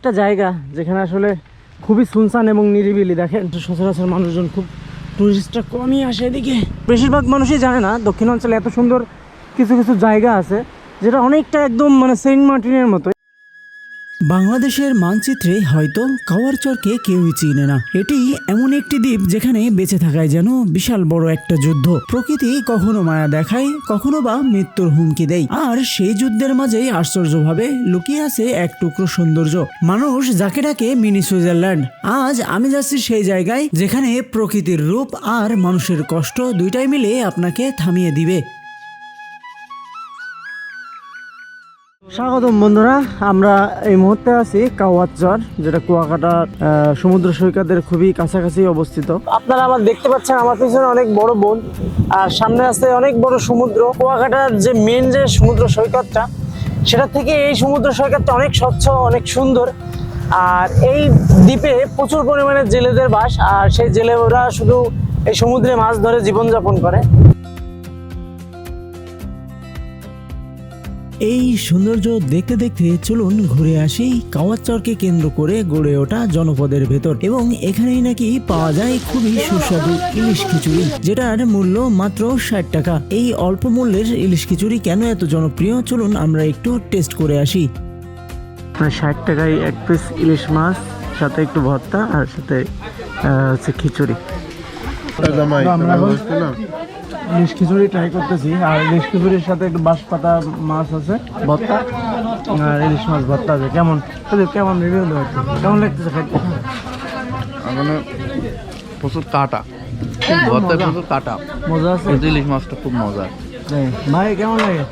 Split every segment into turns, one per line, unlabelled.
একটা জায়গা যেখানে আসলে খুবই সুনসান এবং নিরিবিলি। দেখেন সচরাচর মানুষজন খুব, টুরিস্টরা কমই আসে এদিকে। বেশিরভাগ মানুষই জানে না দক্ষিণাঞ্চলে এত সুন্দর কিছু কিছু জায়গা আছে যেটা অনেকটা একদম মানে সেন্ট মার্টিনের মতো।
বাংলাদেশের মানচিত্রে হয়তো কাওয়ারচরকে কেউই চিনে না। এটি এমন একটি দ্বীপ যেখানে বেঁচে থাকায় যেন বিশাল বড় একটা যুদ্ধ। প্রকৃতি কখনো মায়া দেখায়, কখনো বা মৃত্যুর হুমকি দেয়, আর সেই যুদ্ধের মাঝেই আশ্চর্যভাবে লুকিয়ে আছে এক টুকরো সৌন্দর্য। মানুষ যাকে ডাকে মিনি সুইজারল্যান্ড। আজ আমি যাচ্ছি সেই জায়গায় যেখানে প্রকৃতির রূপ আর মানুষের কষ্ট দুইটাই মিলে আপনাকে থামিয়ে দিবে।
স্বাগতম বন্ধুরা, আমরা এই মুহূর্তে আছি কাওয়ারচর, যেটা কুয়াকাটা সমুদ্র সৈকতের খুবই কাছাকাছি অবস্থিত। আপনারা আবার দেখতে পাচ্ছেন আমার পিছনে অনেক বড় বন, আর সামনে আছে অনেক বড় সমুদ্র। কুয়াকাটার যে মেন যে সমুদ্র সৈকতটা, সেটা থেকে এই সমুদ্র সৈকতটা অনেক স্বচ্ছ, অনেক সুন্দর। আর এই দ্বীপে প্রচুর পরিমাণে জেলেদের বাস, আর সেই জেলেরা শুধু এই সমুদ্রে মাছ ধরে জীবনযাপন করে।
এই সৌন্দর্য দেখতে দেখতে চলুন ঘুরে আসি কাওয়ারচরকে কেন্দ্র করে গড়ে ওঠা জনপদের ভেতর। এবং এখানেই নাকি পাওয়া যায় খুবই সুস্বাদু ইলিশ খিচুড়ি, যেটার মূল্য মাত্র 60 টাকা। এই অল্প মূল্যের ইলিশ খিচুড়ি কেন এত জনপ্রিয়, চলুন আমরা একটু টেস্ট করে আসি।
60 টাকায় এক পিস ইলিশ মাছ, সাথে একটু ভর্তা, আর সাথে হচ্ছে খিচুড়ি। ইলিশ খিচুড়ি ট্রাই করতেছি, আর ইলিশ খিচুড়ির সাথে একটু বাঁশপাতা মাছ আছে, ভর্তা, আর ইলিশ মাছ ভর্তা আছে। কেমন কেমন রিভিউ দেওয়া হচ্ছে, কেমন লাগতেছে খাইতে?
মানে প্রচুর কাটা, ভর্তায় প্রচুর কাটা,
মজা আছে।
ইলিশ মাছটা খুব মজা।
ভাই কেমন লাগে?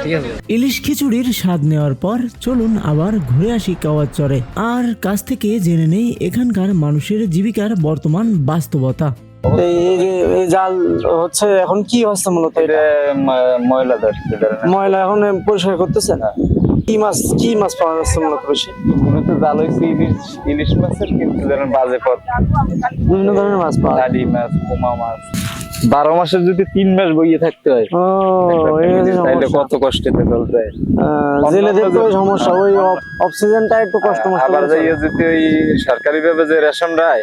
ঠিক আছে।
ইলিশ খিচুড়ির স্বাদ নেওয়ার পর চলুন আবার ঘুরে আসি কাওয়ারচরে, আর কাছ থেকে জেনে নেই এখানকার মানুষের জীবিকার বর্তমান বাস্তবতা।
এই জাল হচ্ছে এখন কি হচ্ছে মূলত?
ময়লা
ময়লা এখন পরিষ্কার করতেছে না। কি মাছ পাওয়া যাচ্ছে মূলত বেশি?
মূলত জাল হয়েছে ইলিশ মাছের, কিন্তু ধরেন বাজে পথ
বিভিন্ন ধরনের মাছ পাওয়া যায়।
লাডি মাছ, পোমা মাছ। 12 মাসের যদি 3 মাস বইয়ে থাকতে হয়, তাহলে কত কষ্টেতে চলতে হয়।
জেলেদের তো সমস্যা, ওই অক্সিজেনটা একটু কষ্ট মষ্ট।
আবার যাইয়ে যদি ওই সরকারি ভাবে যে রেশন দেয়,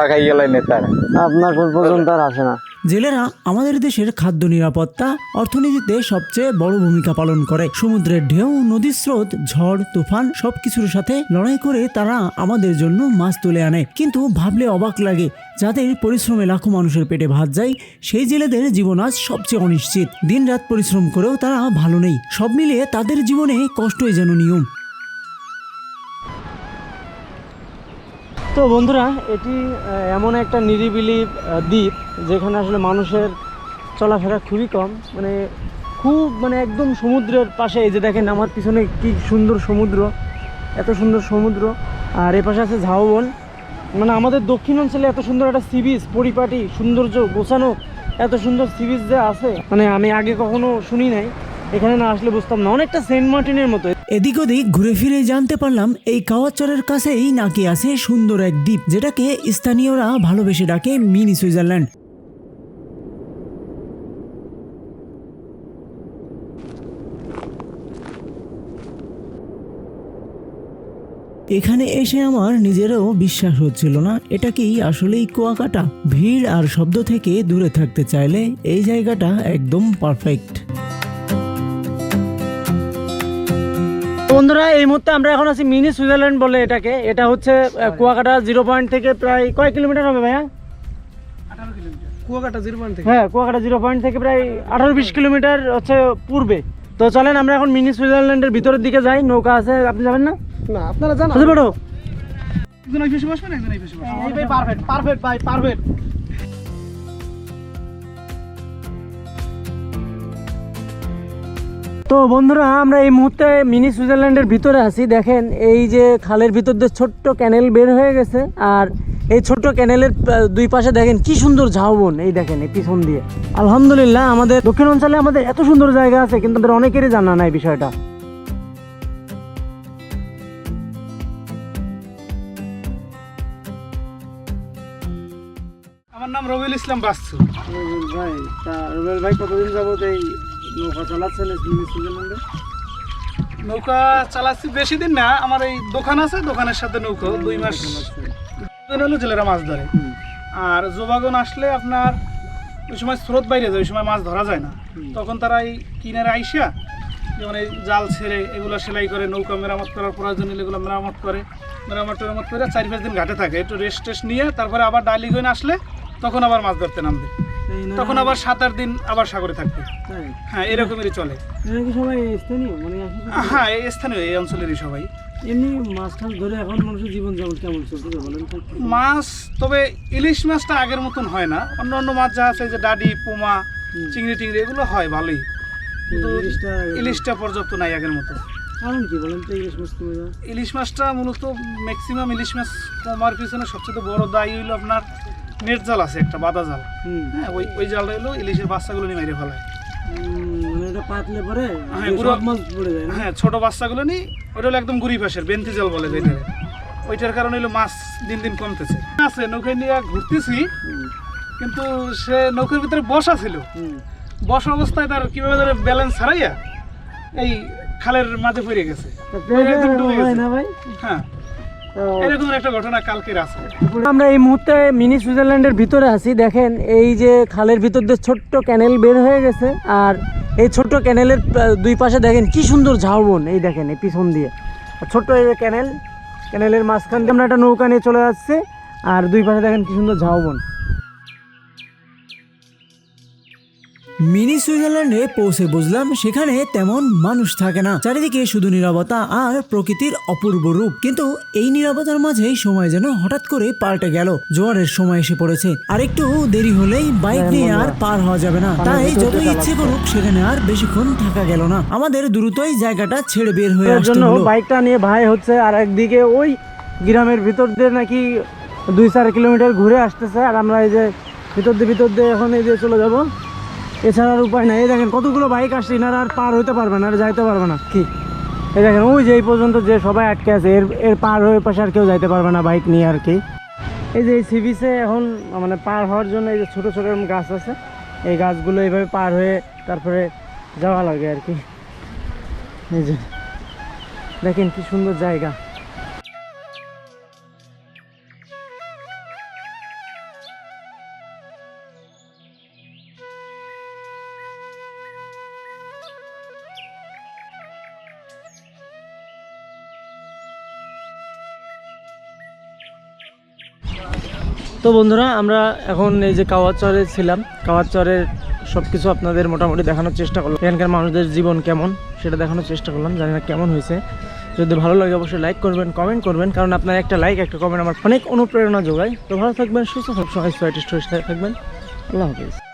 খাই গেলাই নেতার
আপনার পর্যন্ত আর আসে না।
জেলেরা আমাদের দেশের খাদ্য নিরাপত্তা অর্থনীতিতে সবচেয়ে বড় ভূমিকা পালন করে। সমুদ্রের ঢেউ, নদীর স্রোত, ঝড় তুফান সবকিছুর সাথে লড়াই করে তারা আমাদের জন্য মাছ তুলে আনে। কিন্তু ভাবলে অবাক লাগে, যাদের পরিশ্রমে লাখো মানুষের পেটে ভাত যায়, সেই জেলেদের জীবন আজ সবচেয়ে অনিশ্চিত। দিন রাত পরিশ্রম করেও তারা ভালো নেই। সব মিলিয়ে তাদের জীবনে কষ্টই যেন নিয়ম।
তো বন্ধুরা, এটি এমন একটা নিরিবিলি দ্বীপ যেখানে আসলে মানুষের চলাফেরা খুবই কম, মানে একদম সমুদ্রের পাশে। এই যে দেখেন আমার পিছনে কি সুন্দর সমুদ্র, এত সুন্দর সমুদ্র, আর এ পাশে আছে ঝাউবন। মানে আমাদের দক্ষিণাঞ্চলে এত সুন্দর একটা সি বিচ, পরিপাটি সৌন্দর্য গোছানো এত সুন্দর সি বিচ যে আছে, মানে আমি আগে কখনো শুনি নাই। এখানে না আসলে বুঝতাম না, অনেকটা সেন্ট মার্টিনের মতো।
এদিক ওদিক ঘুরে ফিরে জানতে পারলাম এই কাওয়ারচরের কাছেই নাকি আছে সুন্দর এক দ্বীপ, যেটাকে স্থানীয়রা ভালোবেসে ডাকে মিনি সুইজারল্যান্ড। এখানে এসে আমার নিজেরও বিশ্বাস হচ্ছিল না, এটা কি আসলেই কুয়াকাটা। ভিড় আর শব্দ থেকে দূরে থাকতে চাইলে এই জায়গাটা একদম পারফেক্ট।
বন্ধুরা, এই মুহূর্তে আমরা এখন আছি মিনি সুইজারল্যান্ড বলে এটাকে। এটা হচ্ছে কুয়াকাটা 0 পয়েন্ট থেকে প্রায় কয় কিলোমিটার হবে ভাইয়া?
18 কিলোমিটার। কুয়াকাটা 0 পয়েন্ট থেকে,
হ্যাঁ, কুয়াকাটা 0 পয়েন্ট থেকে প্রায় 18-20 কিলোমিটার হচ্ছে পূর্বে। তো চলেন আমরা এখন মিনি সুইজারল্যান্ডের ভিতরের দিকে যাই। নৌকা আছে, আপনি যাবেন না?
না আপনারা জানেন
বুঝতে পারো,
একজন এই পাশে বসবেন, একজন এই পাশে বসবেন। এই ভাই পারফেক্ট পারফেক্ট ভাই পারফেক্ট।
তো বন্ধুরা, আমরা এই মুহূর্তে মিনি সুইজারল্যান্ডের ভিতরে আছি। দেখেন এই যে খালের ভিতর দিয়ে ছোট্ট ক্যানেল বের হয়ে গেছে, আর এই ছোট্ট ক্যানেলের দুই পাশে দেখেন কি সুন্দর ঝাউবন। এই দেখেন এই পিছন দিয়ে। আলহামদুলিল্লাহ, আমাদের দক্ষিণাঞ্চলে আমাদের এত সুন্দর জায়গা আছে, কিন্তু আমাদের অনেকেরই জানা নাই বিষয়টা।
আমার নাম রবিউল ইসলাম বাসু।
রুবেল ভাই, কতদিন যাবত এই নৌকা চালাচ্ছেন সুইজারল্যান্ডে?
নৌকা চালাচ্ছি বেশি দিন না, আমার এই দোকান আছে, দোকানের সাথে নৌকা 2 মাস হলো জেলেরা মাছ ধরে। আর জোবাগন আসলে আপনার ওই সময় স্রোত বাইরে যায়, ওই সময় মাছ ধরা যায় না, তখন তারা এই কিনারে আইসা যেমন এই জাল ছেড়ে এগুলো সেলাই করে, নৌকা মেরামত করার প্রয়োজন হলে এগুলো মেরামত করে 4-5 দিন ঘাটে থাকে, একটু রেস্ট টেস্ট নিয়ে তারপরে আবার ডালিগঞ্জ আসলে তখন আবার মাছ ধরতে নামবে, তখন আবার 7-8 দিন আবার সাগরে থাকবে। হ্যাঁ, এরকমেরই চলে।
এরা কি সবাই স্থানীয়, মানে
হ্যাঁ, এই স্থানীয়, এই অঞ্চলেরই সবাই।
এমনি মাছ টাছ ধরে এখন মানুষের জীবন যেমন কেমন চলছে বলেন তো?
মাছ তবে ইলিশ মাছটা আগের মতন হয় না, অন্য অন্য মাছ যা আছে যে ডাডি, পোমা, চিংড়ি টিংড়ি এগুলো হয় ভালোই, কিন্তু ইলিশটা পর্যাপ্ত নাই আগের মতো।
কারণ কি বলেন তো ইলিশ মাছ কমে যাওয়া?
ইলিশ মাছটা মূলত ম্যাক্সিমাম ইলিশ মাছ কমার পিছনে সবচেয়ে বড় দায়ী হইলো আপনার নেট জাল আছে একটা, বাদা জাল। হ্যাঁ, ওই জালটা হলো ইলিশের বাচ্চাগুলো নিয়ে মেরে ফেলায়।
মানে এটা পাতলে পরে
হ্যাঁ,
সব মাছ পড়ে যায় না?
হ্যাঁ, ছোট বাচ্চাগুলো নিয়ে ওইটা হলো একদম গুড়ি ফাঁসের বেন্তি জাল বলে যেটা, ওইটার কারণে হলো মাছ দিন দিন কমতেছে। আছে নৌকায় নিয়ে ঘুরতেছি, কিন্তু সে নৌকার ভিতরে বসা ছিল, বসা অবস্থায় তার কিভাবে ধরে ব্যালেন্স হারাইয়া এই খালের মাঝে পড়ে গেছে, একদম ডুবে গেছে।
না ভাই,
হ্যাঁ, এরকম একটা ঘটনা কালকের আছে।
আমরা এই মুহূর্তে মিনি সুইজারল্যান্ডের ভিতরে আছি। দেখেন এই যে খালের ভিতর দিয়ে ছোট্ট ক্যানেল বের হয়ে গেছে, আর এই ছোট্ট ক্যানেলের 2 পাশে দেখেন কি সুন্দর ঝাউবন, এই দেখেন এই পিছন দিয়ে ছোট্ট এই যে ক্যানেলের মাঝখান দিয়ে আমরা একটা নৌকা নিয়ে চলে যাচ্ছে, আর 2 পাশে দেখেন কি সুন্দর ঝাউবন।
মিনি সুইজারল্যান্ডে পৌঁছে বুঝলাম সেখানে তেমন মানুষ থাকে না, চারিদিকে শুধু নীরবতা আর প্রকৃতির অপূর্ব রূপ। কিন্তু এই নীরবতার মাঝেই সময় যেন হঠাৎ করে পাল্টে গেল, জোয়ারের সময় এসে পড়েছে, আর একটু দেরি হলেই বাইক নিয়ে আর পার হওয়া যাবে না। তাই যতই ইচ্ছে করুক সেখানে আর বেশিক্ষণ থাকা গেল না, আমাদের দ্রুতই জায়গাটা ছেড়ে বের হয়ে আসতে
জন্য
হলো।
বাইকটা নিয়ে ভাই হচ্ছে, আর একদিকে ওই গ্রামের ভিতর দিয়ে নাকি 2-4 কিলোমিটার ঘুরে আসতেছে, আর আমরা এই যে ভিতর দিয়ে এখন এই যে চলে যাব, এছাড়া আর উপায় নাই। এই দেখেন কতগুলো বাইক আসছে, এনারা আর পার হইতে পারবে না, আর যাইতে পারবে না। কি এই দেখেন ওই যে এই পর্যন্ত যে সবাই আটকে আছে, এর পার হয়ে পাশে আর কেউ যাইতে পারবে না বাইক নিয়ে আর কি। এই যে এই সি বিচে এখন মানে পার হওয়ার জন্য এই যে ছোটো ছোটো গাছ আছে, এই গাছগুলো এইভাবে পার হয়ে তারপরে যাওয়া লাগে আর কি। এই যে দেখেন কি সুন্দর জায়গা। তো বন্ধুরা, আমরা এখন এই যে কাওয়াচরে ছিলাম, কাওয়াচরের সব কিছু আপনাদের মোটামুটি দেখানোর চেষ্টা করলাম, এখানকার মানুষদের জীবন কেমন সেটা দেখানোর চেষ্টা করলাম। জানি না কেমন হয়েছে, যদি ভালো লাগে অবশ্যই লাইক করবেন, কমেন্ট করবেন, কারণ আপনার একটা লাইক একটা কমেন্ট আমার অনেক অনুপ্রেরণা যোগায়। তো ভালো থাকবেন, সুস্থ থাকবেন, সবাই থাকবেন। আল্লাহ হাফিজ।